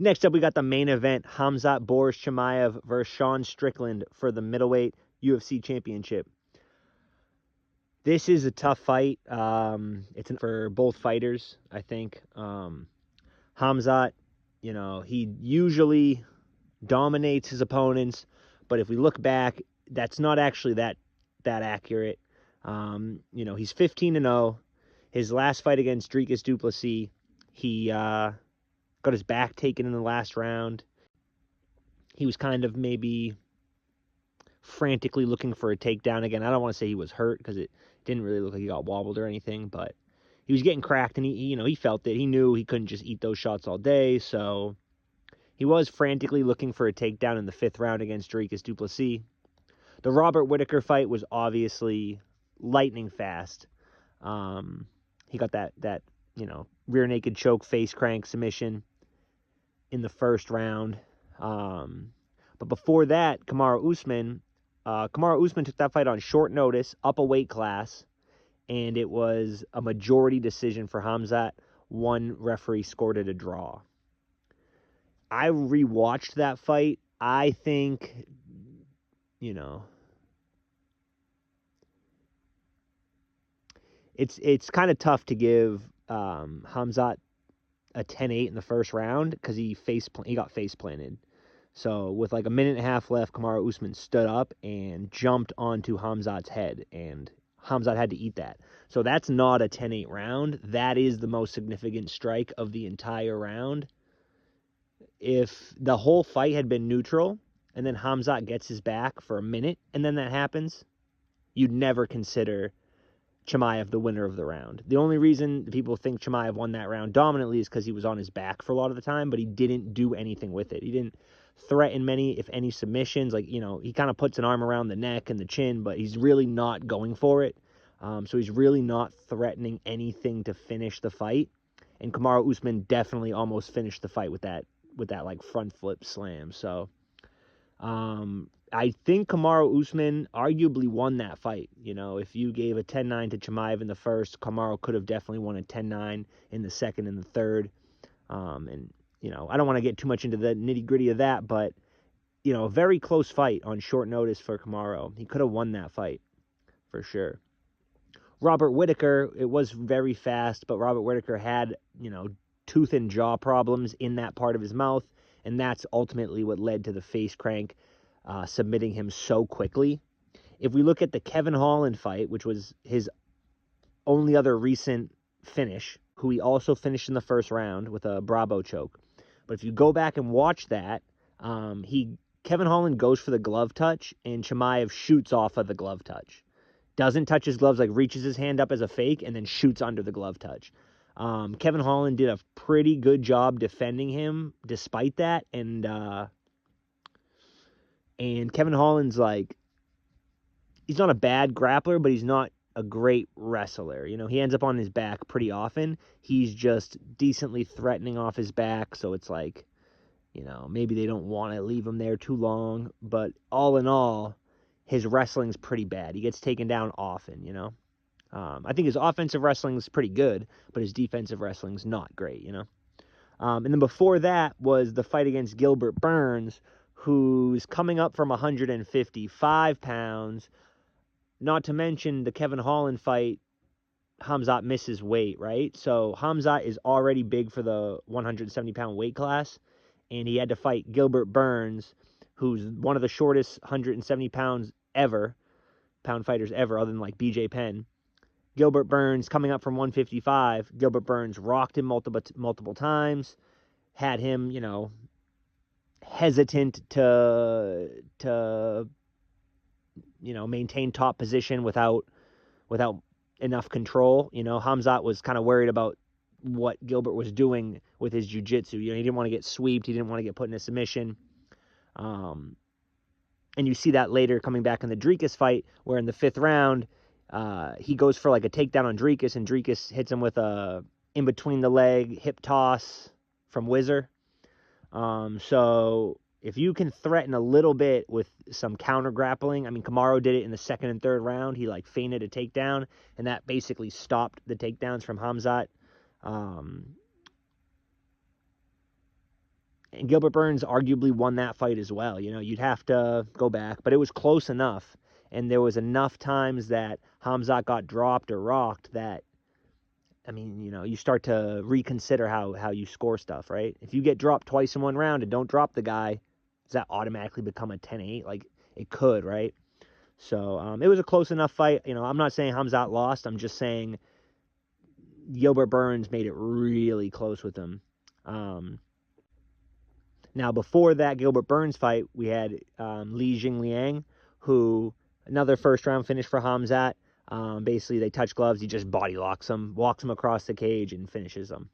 Next up, we got the main event, Khamzat Boris Chimaev versus Sean Strickland for the middleweight UFC championship. This is a tough fight. It's for both fighters, I think. Khamzat, he usually dominates his opponents, but if we look back, that's not actually that accurate. He's 15-0. His last fight against Dricus du Plessis, he got his back taken in the last round. He was kind of maybe frantically looking for a takedown again. I don't want to say he was hurt because it didn't really look like he got wobbled or anything, but he was getting cracked, and he felt it. He knew he couldn't just eat those shots all day, so he was frantically looking for a takedown in the 5th round against Dricus du Plessis. The Robert Whittaker fight was obviously lightning fast. He got that rear naked choke, face crank submission in the 1st round. But before that, Kamaru Usman took that fight on short notice, up a weight class, and it was a majority decision for Khamzat. One referee scored it a draw. I rewatched that fight. I think, it's kind of tough to give Khamzat a 10-8 in the 1st round because he got face planted. So with like a minute and a half left, Kamaru Usman stood up and jumped onto Khamzat's head, and Khamzat had to eat that. So that's not a 10-8 round. That is the most significant strike of the entire round. If the whole fight had been neutral and then Khamzat gets his back for a minute and then that happens, you'd never consider Chimaev the winner of the round. The only reason people think Chimaev won that round dominantly is because he was on his back for a lot of the time, but he didn't do anything with it. He didn't threaten many, if any, submissions. Like, he kind of puts an arm around the neck and the chin, but he's really not going for it. So he's really not threatening anything to finish the fight. And Kamaru Usman definitely almost finished the fight with that like front flip slam. So I think Kamaru Usman arguably won that fight. If you gave a 10-9 to Chimaev in the 1st, Kamaru could have definitely won a 10-9 in the 2nd and the 3rd. I don't want to get too much into the nitty-gritty of that, but, a very close fight on short notice for Kamaru. He could have won that fight for sure. Robert Whittaker, it was very fast, but Robert Whittaker had, tooth and jaw problems in that part of his mouth, and that's ultimately what led to the face crank, submitting him so quickly. If we look at the Kevin Holland fight, which was his only other recent finish, who he also finished in the 1st round with a Bravo choke. But if you go back and watch that, Kevin Holland goes for the glove touch, and Chimaev shoots off of the glove touch. Doesn't touch his gloves, like reaches his hand up as a fake, and then shoots under the glove touch. Kevin Holland did a pretty good job defending him despite that, and Kevin Holland's like, he's not a bad grappler, but he's not a great wrestler. He ends up on his back pretty often. He's just decently threatening off his back, so it's like, maybe they don't want to leave him there too long, but all in all, his wrestling's pretty bad. He gets taken down often, I think his offensive wrestling's pretty good, but his defensive wrestling's not great, And then before that was the fight against Gilbert Burns, who's coming up from 155 pounds. Not to mention the Kevin Holland fight, Khamzat misses weight, right? So Khamzat is already big for the 170-pound weight class, and he had to fight Gilbert Burns, who's one of the shortest 170 pound fighters ever, other than like BJ Penn. Gilbert Burns coming up from 155. Gilbert Burns rocked him multiple times, had him, hesitant to maintain top position without enough control. Khamzat was kind of worried about what Gilbert was doing with his jiu-jitsu. He didn't want to get sweeped. He didn't want to get put in a submission. And you see that later coming back in the Dricus fight, where in the 5th round, he goes for like a takedown on Dricus, and Dricus hits him with a in between the leg hip toss from Whizzer. So if you can threaten a little bit with some counter grappling, I mean, Kamaru did it in the 2nd and 3rd round. He like feinted a takedown, and that basically stopped the takedowns from Khamzat. And Gilbert Burns arguably won that fight as well. You'd have to go back, but it was close enough. And there was enough times that Khamzat got dropped or rocked that, you start to reconsider how you score stuff, right? If you get dropped twice in one round and don't drop the guy, does that automatically become a 10-8? Like, it could, right? So it was a close enough fight. I'm not saying Khamzat lost. I'm just saying Gilbert Burns made it really close with him. Now, before that Gilbert Burns fight, we had Li Jingliang, who, another first-round finish for Khamzat. Basically, they touch gloves. He just body locks him, walks him across the cage, and finishes him.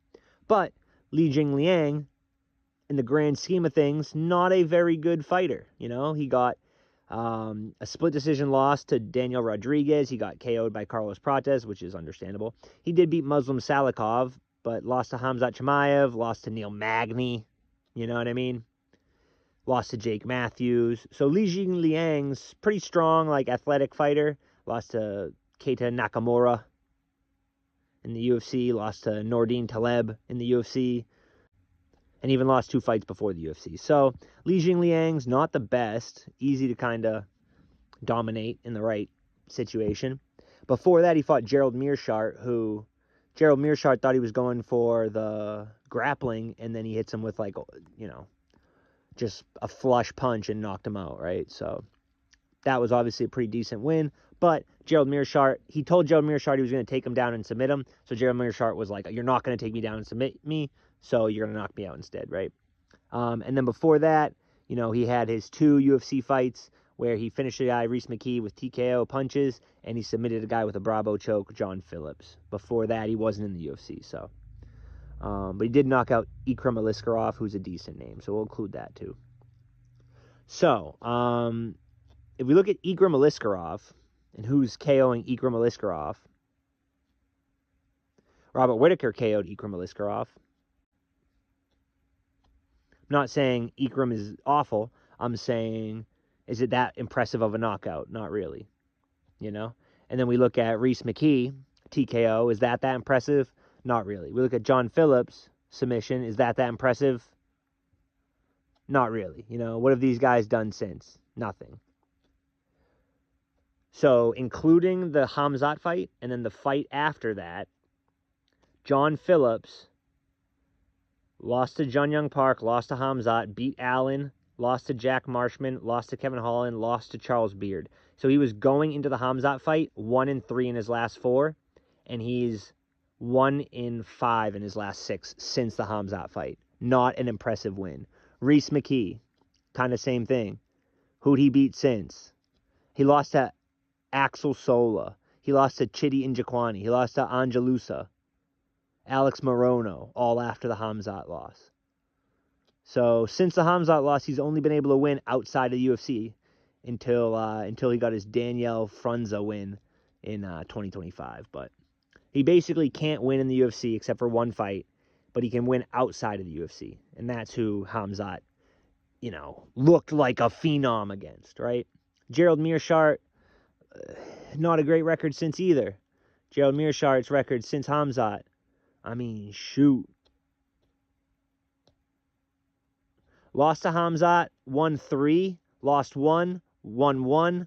But Li Jingliang, in the grand scheme of things, not a very good fighter. He got a split decision loss to Daniel Rodriguez. He got KO'd by Carlos Prates, which is understandable. He did beat Muslim Salikov, but lost to Khamzat Chimaev, lost to Neil Magny. You know what I mean? Lost to Jake Matthews. So Li Jingliang's pretty strong, athletic fighter. Lost to Keita Nakamura in the UFC. Lost to Nordine Taleb in the UFC. And even lost 2 fights before the UFC. So Li Jingliang's not the best. Easy to kind of dominate in the right situation. Before that, he fought Gerald Meerschaert, who Gerald Meerschaert thought he was going for the grappling, and then he hits him with, just a flush punch and knocked him out, right? So that was obviously a pretty decent win. But Gerald Meerschaert, he told Gerald Meerschaert he was going to take him down and submit him. So Gerald Meerschaert was like, you're not going to take me down and submit me, so you're going to knock me out instead, right? And then before that, he had his 2 UFC fights where he finished a guy, Reese McKee, with TKO punches, and he submitted a guy with a Bravo choke, John Phillips. Before that, he wasn't in the UFC, so. But he did knock out Ikram Aliskerov, who's a decent name, so we'll include that too. So, if we look at Ikram Aliskerov, and who's KOing Ikram Aliskerov, Robert Whittaker KO'd Ikram Aliskerov. I'm not saying Ikram is awful. I'm saying, is it that impressive of a knockout? Not really, And then we look at Reese McKee, TKO. Is that impressive? Not really. We look at John Phillips, submission. Is that impressive? Not really. What have these guys done since? Nothing. So, including the Khamzat fight, and then the fight after that, John Phillips lost to Jun Young Park, lost to Khamzat, beat Allen, lost to Jack Marshman, lost to Kevin Holland, lost to Charles Beard. So he was going into the Khamzat fight 1-3 in his last 4, and he's 1-5 in his last 6 since the Khamzat fight. Not an impressive win. Reese McKee, kind of same thing. Who'd he beat since? He lost to Axel Sola. He lost to Chidi Njokwani. He lost to Angelusa. Alex Morono, all after the Khamzat loss. So since the Khamzat loss, he's only been able to win outside of the UFC until he got his Danielle Frunza win in 2025. But he basically can't win in the UFC except for one fight, but he can win outside of the UFC, and that's who Khamzat, looked like a phenom against, right? Gerald Meerschaert, not a great record since either. Gerald Meerschaert's record since Khamzat, shoot. Lost to Khamzat, won 3, lost 1, won 1,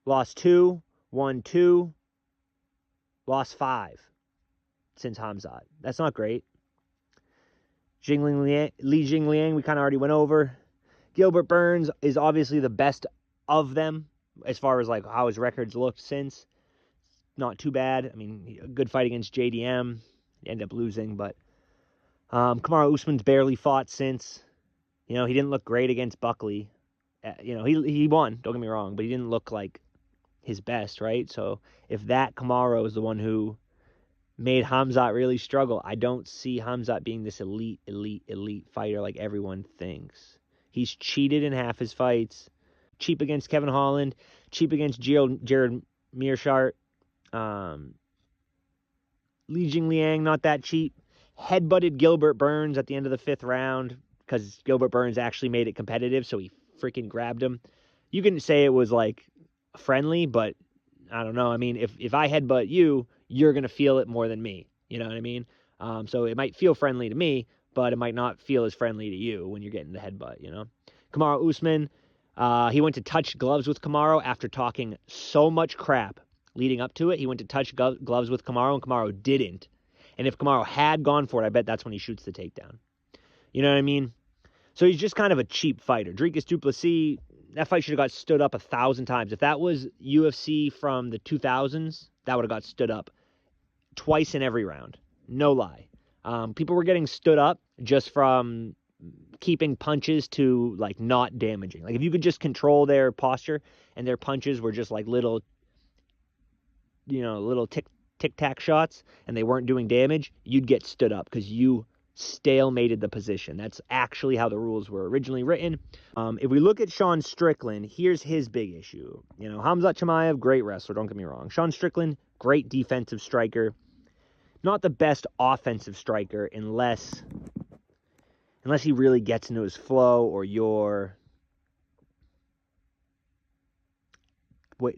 lost 2, won 2, lost 5 since Khamzat. That's not great. Li Jingliang, we kind of already went over. Gilbert Burns is obviously the best of them as far as how his records looked since. Not too bad. A good fight against JDM. He ended up losing, but Kamaru Usman's barely fought since. He didn't look great against Buckley. He won, don't get me wrong, but he didn't look like his best, right? So if that Kamaru is the one who made Khamzat really struggle, I don't see Khamzat being this elite fighter like everyone thinks. He's cheated in half his fights. Cheap against Kevin Holland. Cheap against Jared Meerschaert. Li Jingliang, not that cheap. Headbutted Gilbert Burns at the end of the 5th round because Gilbert Burns actually made it competitive, so he freaking grabbed him. You can say it was friendly, but I don't know. If I headbutt you, you're going to feel it more than me. You know what I mean? So it might feel friendly to me, but it might not feel as friendly to you when you're getting the headbutt, you know? Kamaru Usman, he went to touch gloves with Kamaru after talking so much crap leading up to it. He went to touch gloves with Kamaru, and Kamaru didn't. And if Kamaru had gone for it, I bet that's when he shoots the takedown. You know what I mean? So he's just kind of a cheap fighter. Dricus du Plessis, that fight should have got stood up 1,000 times. If that was UFC from the 2000s, that would have got stood up twice in every round. No lie. People were getting stood up just from keeping punches to, like, not damaging. Like, if you could just control their posture and their punches were just like little tic-tac shots and they weren't doing damage, you'd get stood up because you stalemated the position. That's actually how the rules were originally written. If we look at Sean Strickland, here's his big issue. You know, Khamzat Chimaev, great wrestler, don't get me wrong. Sean Strickland, great defensive striker. Not the best offensive striker unless he really gets into his flow or you're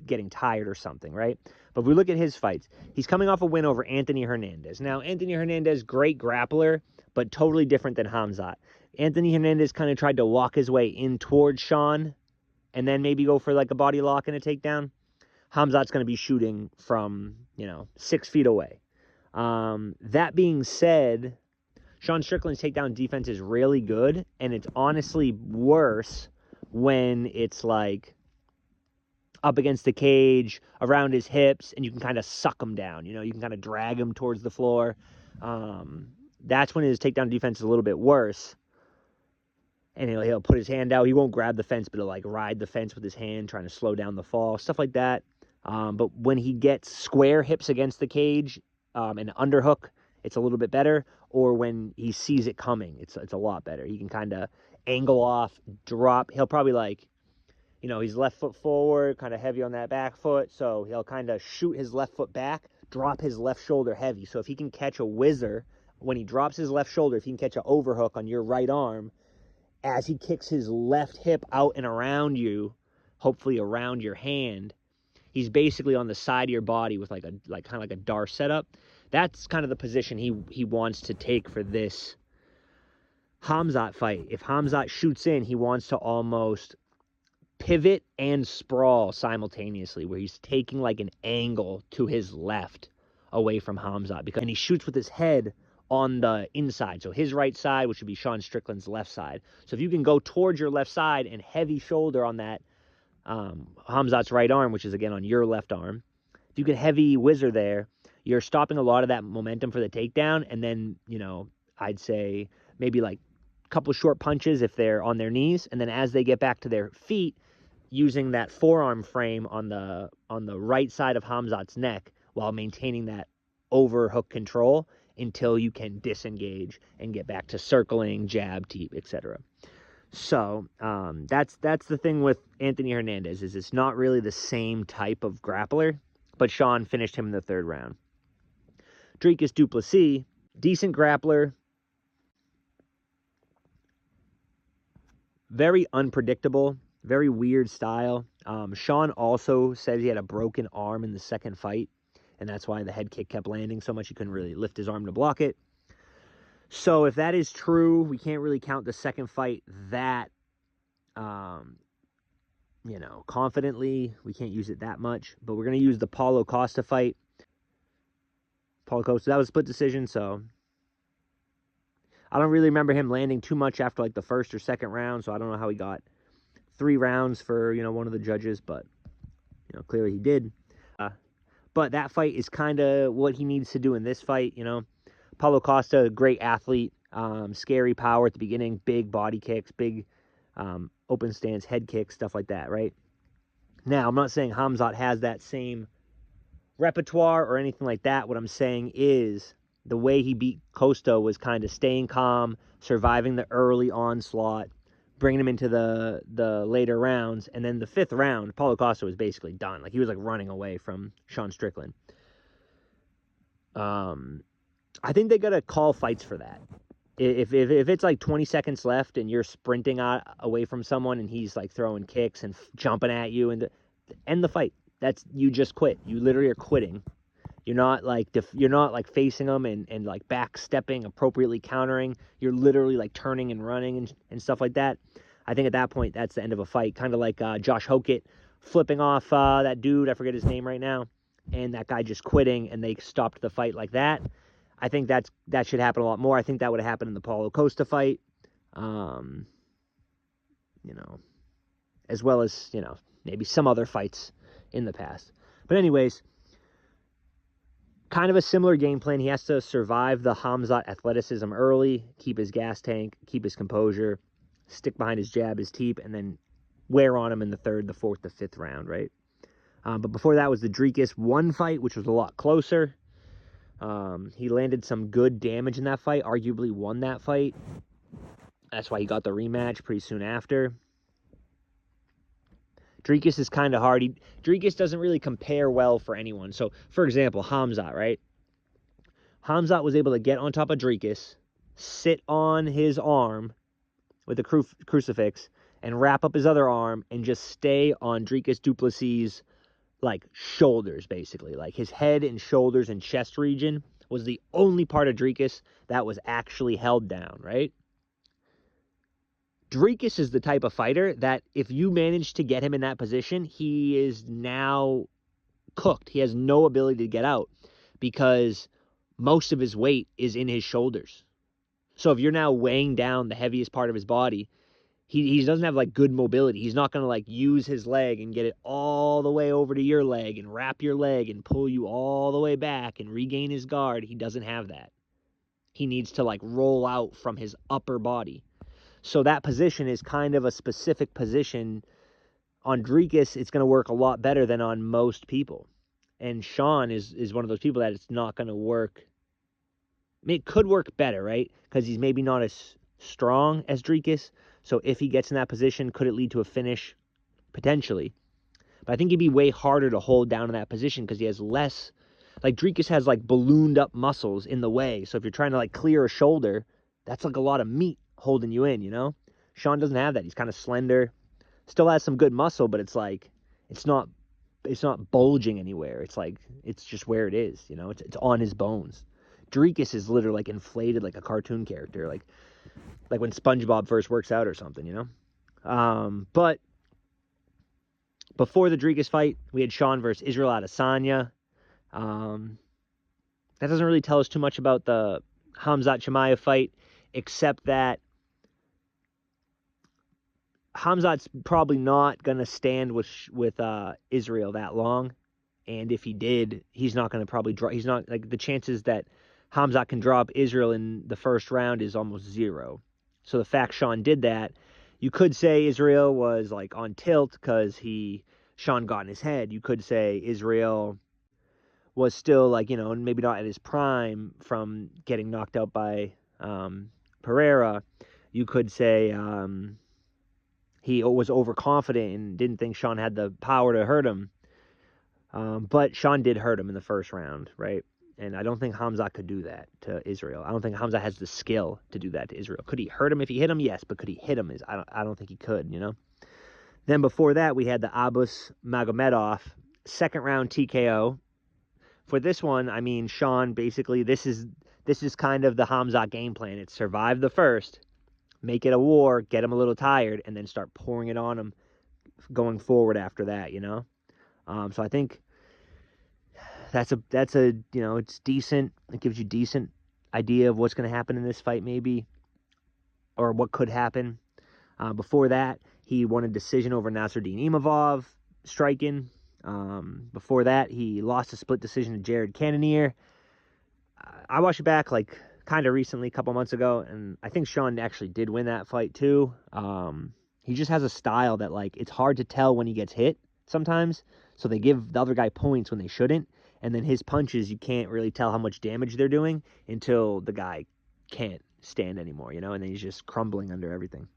getting tired or something, right? But if we look at his fights, he's coming off a win over Anthony Hernandez. Now, Anthony Hernandez, great grappler, but totally different than Khamzat. Anthony Hernandez kind of tried to walk his way in towards Sean and then maybe go for like a body lock and a takedown. Khamzat's going to be shooting from, 6 feet away. That being said, Sean Strickland's takedown defense is really good, and it's honestly worse when it's like up against the cage, around his hips, and you can kind of suck him down. You can kind of drag him towards the floor. That's when his takedown defense is a little bit worse. And he'll put his hand out. He won't grab the fence, but he'll like ride the fence with his hand, trying to slow down the fall, stuff like that. But when he gets square hips against the cage and underhook, it's a little bit better. Or when he sees it coming, it's a lot better. He can kind of angle off, drop. He'll probably he's left foot forward, kind of heavy on that back foot. So he'll kind of shoot his left foot back, drop his left shoulder heavy. So if he can catch a whizzer, when he drops his left shoulder, if he can catch an overhook on your right arm, as he kicks his left hip out and around you, hopefully around your hand, he's basically on the side of your body with kind of like a Dar setup. That's kind of the position he wants to take for this Khamzat fight. If Khamzat shoots in, he wants to almost pivot and sprawl simultaneously, where he's taking like an angle to his left away from Khamzat, and he shoots with his head on the inside, so his right side, which would be Sean Strickland's left side. So if you can go towards your left side and heavy shoulder on that Khamzat's right arm, which is again on your left arm, if you get heavy whizzer there, you're stopping a lot of that momentum for the takedown. And then I'd say maybe like a couple short punches if they're on their knees, and then as they get back to their feet, using that forearm frame on the right side of Khamzat's neck while maintaining that overhook control until you can disengage and get back to circling, jab, teep, etc. So that's the thing with Anthony Hernandez, is it's not really the same type of grappler, but Sean finished him in the third round. Dricus du Plessis, decent grappler, very unpredictable, very weird style. Sean also said he had a broken arm in the second fight, and that's why the head kick kept landing so much he couldn't really lift his arm to block it. So if that is true, we can't really count the second fight that, confidently. We can't use it that much, but we're going to use the Paulo Costa fight. Paulo Costa, that was a split decision, so I don't really remember him landing too much after like the first or second round, so I don't know how he got 3 rounds for, one of the judges, but, clearly he did. But that fight is kind of what he needs to do in this fight, Paulo Costa, great athlete, scary power at the beginning, big body kicks, big open stance, head kicks, stuff like that, right? Now, I'm not saying Khamzat has that same repertoire or anything like that. What I'm saying is the way he beat Costa was kind of staying calm, surviving the early onslaught, bringing him into the later rounds, and then the 5th round, Paulo Costa was basically done. Like, he was like running away from Sean Strickland. I think they gotta call fights for that. If it's like 20 seconds left and you're sprinting away from someone and he's like throwing kicks and jumping at you, and end the fight. You just quit. You literally are quitting. You're not like you're not like facing them and like back stepping, appropriately countering. You're literally like turning and running and stuff like that. I think at that point, that's the end of a fight. Kind of like Josh Hokett flipping off that dude, I forget his name right now, and that guy just quitting, and they stopped the fight like that. I think that should happen a lot more. I think that would have happened in the Paulo Costa fight, you know, as well as, you know, maybe some other fights in the past. But anyways, kind of a similar game plan. He has to survive the Khamzat athleticism early, keep his gas tank, keep his composure, stick behind his jab, his teep, and then wear on him in the 3rd, the 4th, the 5th round, right? But before that was the Dricus 1 fight, which was a lot closer. He landed some good damage in that fight, arguably won that fight. That's why he got the rematch pretty soon after. Dricus is kind of hard. Dricus doesn't really compare well for anyone. So, for example, Khamzat, right? Khamzat was able to get on top of Dricus, sit on his arm with the crucifix, and wrap up his other arm and just stay on Dricus du Plessis' like shoulders, basically. Like his head and shoulders and chest region was the only part of Dricus that was actually held down, right? Dricus is the type of fighter that if you manage to get him in that position, he is now cooked. He has no ability to get out because most of his weight is in his shoulders. So if you're now weighing down the heaviest part of his body, he doesn't have like good mobility. He's not going to like use his leg and get it all the way over to your leg and wrap your leg and pull you all the way back and regain his guard. He doesn't have that. He needs to like roll out from his upper body. So that position is kind of a specific position. On Dricus, it's going to work a lot better than on most people. And Sean is one of those people that it's not going to work. I mean, it could work better, right? Because he's maybe not as strong as Dricus. So if he gets in that position, could it lead to a finish? Potentially. But I think he'd be way harder to hold down in that position because he has less... Like, Dricus has, like, ballooned up muscles in the way. So if you're trying to, like, clear a shoulder, that's, like, a lot of meat holding you in, you know? Sean doesn't have that. He's kind of slender. Still has some good muscle, but it's, like, it's not bulging anywhere. It's, like, it's just where it is, you know? It's on his bones. Dricus is literally, like, inflated like a cartoon character. Like when SpongeBob first works out or something, you know? But before the Dricus fight, we had Sean versus Israel Adesanya. That doesn't really tell us too much about the Khamzat Chimaev fight, except that Khamzat's probably not going to stand with Israel that long. And if he did, he's not going to probably draw. He's not, like, the chances that Khamzat can drop Israel in the first round is almost zero. So the fact Sean did that, you could say Israel was like on tilt because Sean got in his head. You could say Israel was still, like, you know, maybe not at his prime from getting knocked out by Pereira. You could say he was overconfident and didn't think Sean had the power to hurt him. But Sean did hurt him in the first round, right? And I don't think Khamzat could do that to Israel. I don't think Khamzat has the skill to do that to Israel. Could he hurt him if he hit him? Yes, but could he hit him? I don't think he could, you know? Then before that, we had the Abus Magomedov second round TKO. For this one, I mean, Sean, basically, this is kind of the Khamzat game plan. It's survive the first, make it a war, get him a little tired, and then start pouring it on him going forward after that, you know? So I think that's a you know, it's decent. It gives you decent idea of what's going to happen in this fight, maybe, or what could happen. Before that, he won a decision over Nasruddin Imavov, striking. Before that, he lost a split decision to Jared Cannonier. I watched it back, like, kind of recently, a couple months ago, and I think Sean actually did win that fight too. He just has a style that, like, it's hard to tell when he gets hit sometimes. So they give the other guy points when they shouldn't. And then his punches, you can't really tell how much damage they're doing until the guy can't stand anymore, you know? And then he's just crumbling under everything.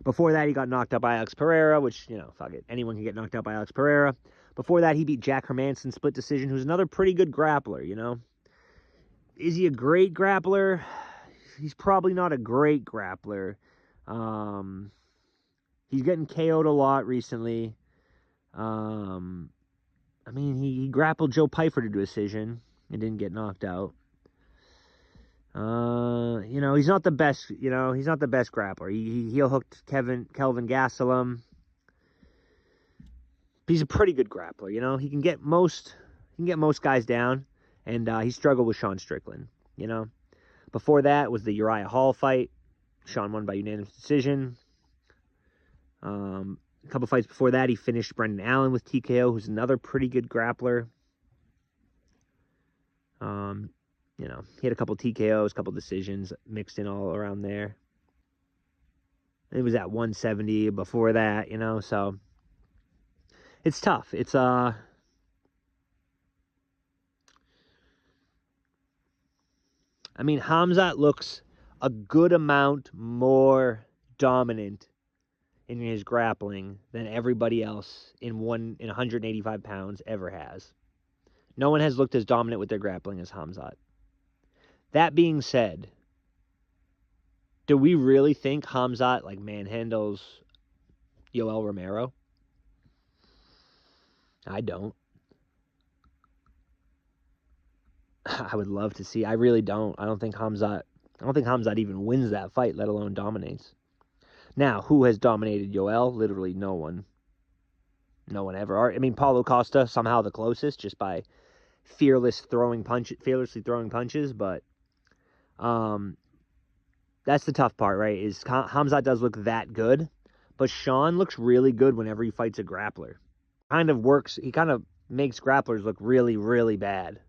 Before that, he got knocked out by Alex Pereira, which, you know, fuck it. Anyone can get knocked out by Alex Pereira. Before that, he beat Jack Hermanson split decision, who's another pretty good grappler, you know? Is he a great grappler? He's probably not a great grappler. He's getting KO'd a lot recently. I mean, he grappled Joe Pyfer to a decision. and didn't get knocked out. He's not the best. He's not the best grappler. He heel hooked Kelvin Gastelum. He's a pretty good grappler. He can get most guys down, and he struggled with Sean Strickland. Before that was the Uriah Hall fight. Sean won by unanimous decision. A couple fights before that, he finished Brendan Allen with TKO, who's another pretty good grappler. He had a couple TKOs, a couple decisions mixed in all around there. It was at 170 before that, so it's tough. It's Khamzat looks a good amount more dominant in his grappling than everybody else in 185 pounds ever has. No one has looked as dominant with their grappling as Khamzat. That being said, do we really think Khamzat manhandles Yoel Romero? I don't. I would love to see. I really don't. I don't think Khamzat even wins that fight, let alone dominates. Now, who has dominated Yoel? Literally no one. No one ever. Paulo Costa, somehow the closest, just by fearlessly throwing punches, but that's the tough part, right? Is Khamzat does look that good, but Sean looks really good whenever he fights a grappler. He kind of makes grapplers look really, really bad,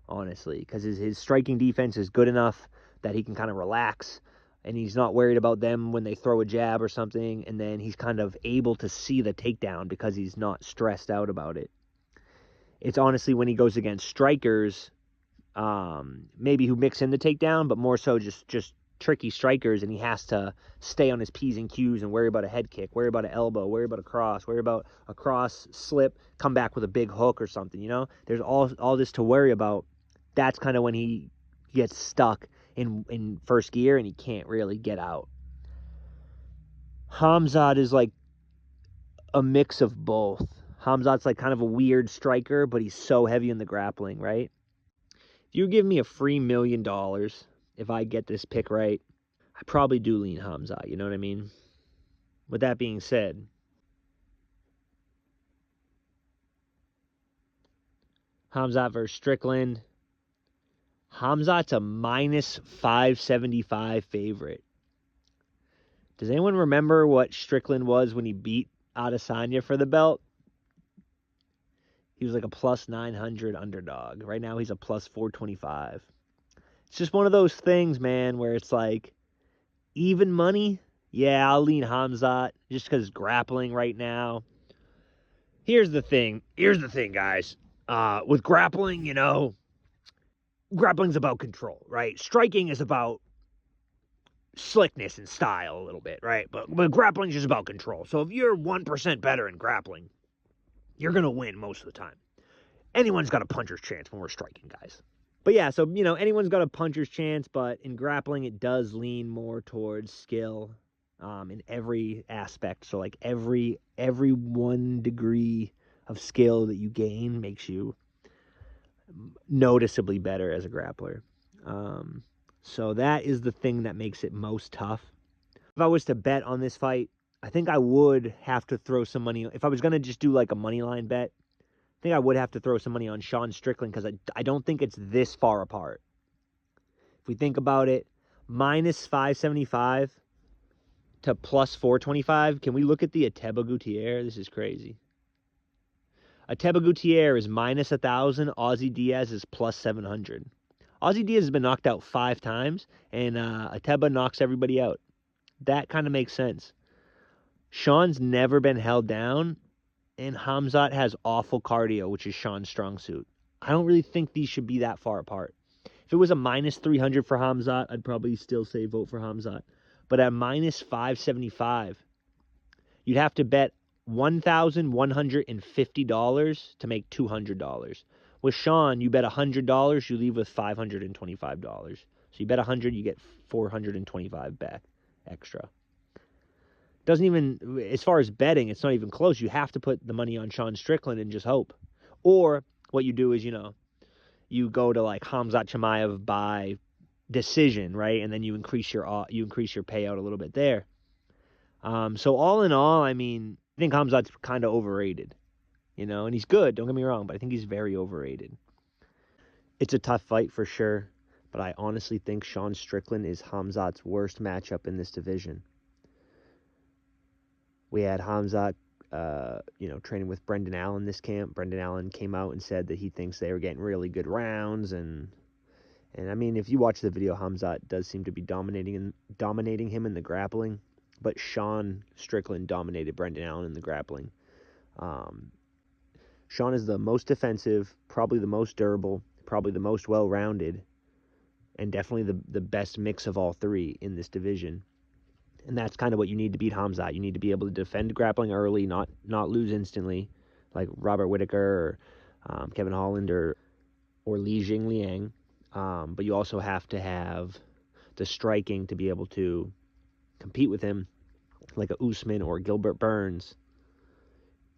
honestly, because his striking defense is good enough that he can kind of relax, and he's not worried about them when they throw a jab or something, and then he's kind of able to see the takedown because he's not stressed out about it. It's honestly when he goes against strikers, maybe who mix in the takedown, but more so just tricky strikers, and he has to stay on his P's and Q's and worry about a head kick, worry about an elbow, worry about a cross, worry about a cross, slip, come back with a big hook or something, There's all this to worry about. That's kind of when he gets stuck in first gear and he can't really get out. Khamzat is like a mix of both. Khamzat's like kind of a weird striker, but he's so heavy in the grappling, right? If you give me a free $1 million, if I get this pick right, I probably do lean Khamzat, you know what I mean? With that being said, Khamzat versus Strickland. Khamzat's a minus 575 favorite. Does anyone remember what Strickland was when he beat Adesanya for the belt? He was like a plus 900 underdog. Right now he's a plus 425. It's just one of those things, man, where it's like, even money, yeah, I'll lean Khamzat just because grappling right now. Here's the thing, guys. With grappling, grappling's about control, right? Striking is about slickness and style a little bit, right? But grappling's just about control. So if you're 1% better in grappling, you're going to win most of the time. Anyone's got a puncher's chance when we're striking, guys. But yeah, so, anyone's got a puncher's chance, but in grappling, it does lean more towards skill in every aspect. So, like, every 1 degree of skill that you gain makes you noticeably better as a grappler. So that is the thing that makes it most tough. If I was to bet on this fight, I think I would have to throw some money. If I was going to just do like a money line bet, I think I would have to throw some money on Sean Strickland because I don't think it's this far apart. If we think about it, minus 575 to plus 425. Can we look at the Ateba Gutierrez? This is crazy. Ateba Gutierrez is minus 1,000. Ozzy Diaz is plus 700. Ozzy Diaz has been knocked out 5 times, and Ateba knocks everybody out. That kind of makes sense. Sean's never been held down, and Khamzat has awful cardio, which is Sean's strong suit. I don't really think these should be that far apart. If it was a minus 300 for Khamzat, I'd probably still say vote for Khamzat. But at minus 575, you'd have to bet $1,150 to make $200. With Sean, you bet $100, you leave with $525. So you bet 100, you get 425 back extra. Doesn't even, as far as betting, it's not even close. You have to put the money on Sean Strickland and just hope. Or what you do is, you go to like Khamzat Chimaev by decision, right? And then you increase your payout a little bit there. So all in all, I mean, I think Khamzat's kind of overrated, and he's good. Don't get me wrong, but I think he's very overrated. It's a tough fight for sure, but I honestly think Sean Strickland is Khamzat's worst matchup in this division. We had Khamzat, training with Brendan Allen this camp. Brendan Allen came out and said that he thinks they were getting really good rounds, and I mean, if you watch the video, Khamzat does seem to be dominating him in the grappling, but Sean Strickland dominated Brendan Allen in the grappling. Sean is the most defensive, probably the most durable, probably the most well-rounded, and definitely the best mix of all three in this division. And that's kind of what you need to beat Khamzat. You need to be able to defend grappling early, not lose instantly, like Robert Whittaker or Kevin Holland or Li Jingliang. But you also have to have the striking to be able to compete with him, like a Usman or Gilbert Burns.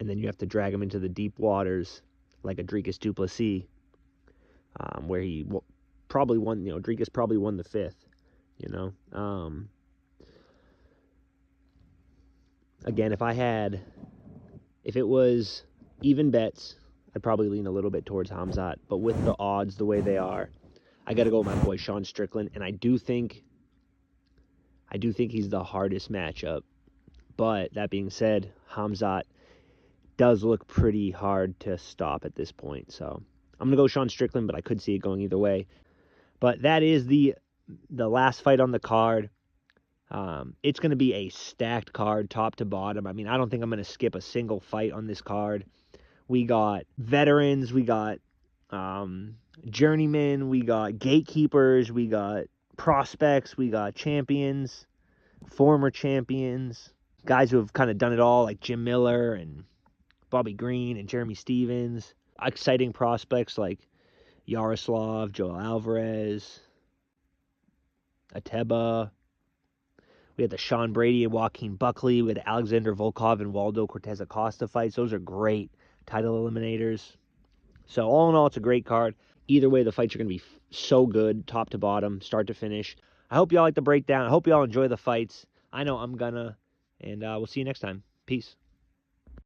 And then you have to drag him into the deep waters, like a Dricus du Plessis, where he probably won. Dricus probably won the fifth. Again, if it was even bets, I'd probably lean a little bit towards Khamzat. But with the odds the way they are, I got to go with my boy Sean Strickland, and I do think he's the hardest matchup. But that being said, Khamzat does look pretty hard to stop at this point. So I'm going to go Sean Strickland, but I could see it going either way. But that is the last fight on the card. It's going to be a stacked card, top to bottom. I mean, I don't think I'm going to skip a single fight on this card. We got veterans, we got journeymen, we got gatekeepers, we got prospects, we got champions, former champions, guys who have kind of done it all, like Jim Miller and Bobby Green and Jeremy Stevens. Exciting prospects like Yaroslav, Joel Alvarez, Ateba. We had the Sean Brady and Joaquin Buckley. We had Alexander Volkov and Waldo Cortez Acosta fights. Those are great title eliminators. So all in all, it's a great card. Either way, the fights are going to be so good, top to bottom, start to finish. I hope y'all like the breakdown. I hope y'all enjoy the fights. I know I'm gonna. And we'll see you next time. Peace.